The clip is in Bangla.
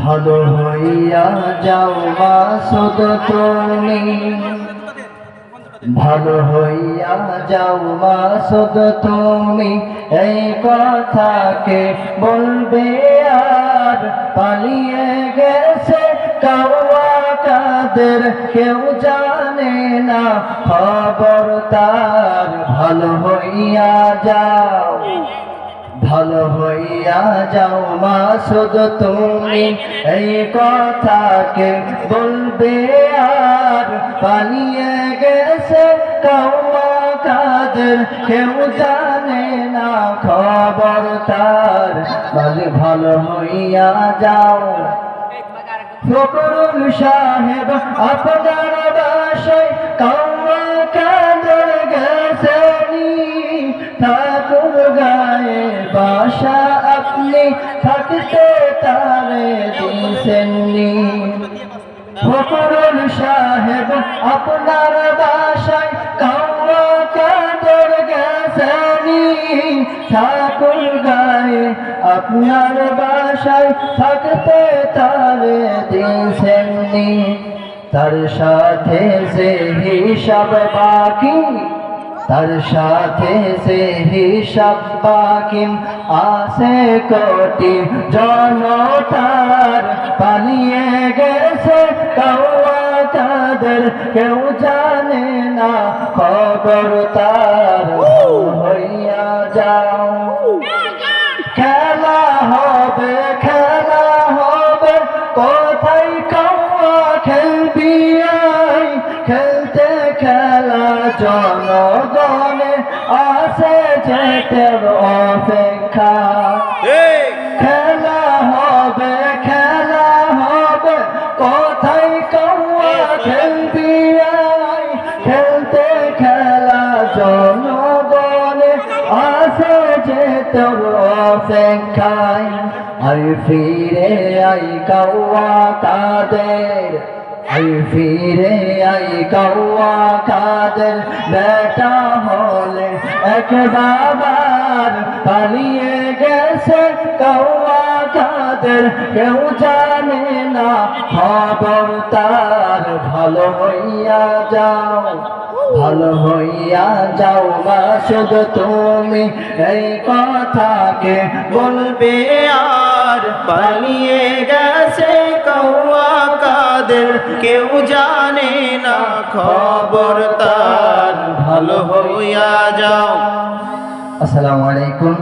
ভালো হইয়া যাও মাসুদ তুমি, ভালো হইয়া যাও মাসুদ তুমি, এই কথাকে বলবে আর পালিয়ে গেছে কাওয়া কাদের কেউ জানে না খবর তার। ভালো হইয়া যাও, ভালো হইয়া যাও মাসুদ তুমি, এই কথাকে বলবে আর পালিয়ে গেছে কাওয়া কাদের কেউ জানে না খবর তার। ভালো হইয়া যাও ফখরুল সাহেব আপনার বাসায় কাওয়া কাদের গেছেনি, ঠাকুর গায়ে বাসা আপনি থাকতে তারে দিছেননি। ফখরুল সাহেব আপনার বাসায় কাওয়া কাদের গেছেনি, ঠাকুর গায়ে আপনার বাসায় থাকতে তারে দিছেননি। তার সাথে যে হিসাব বাকি, তার সাথে সে হিসাব বাকি আছে কোটি জনতার। পালিয়ে গেছে কাওয়া কাদের কেউ জানে না খবর তার। হইয়া যাও খেলা হবে, খেলা হবে কোথায় কাওয়া খেলবি আই, খেলতে খেলা জনগণে আছে যেতে অপেক্ষা। খেলা হবে, খেলা হবে কোথায় কাওয়া খেলবি আই, খেলতে খেলা জনগণে আছে যেতে অপেক্ষায়। আই ফিরে আই কাওয়া কাদের, আই ফিরে আই কাওয়া কাদের বেটা হলে এক বাবার। পালিয়ে গেছে কাওয়া কাদের কেউ জানে না খবর তার। ভালো হইয়া যাও, ভালো হইয়া যাও মাসুদ তুমি, এই কথাকে বলবে আর পালিয়ে গেছে কাওয়া কাদের কেউ জানে না খবর তার। ভালো হইয়া যাও। আসসালামু আলাইকুম।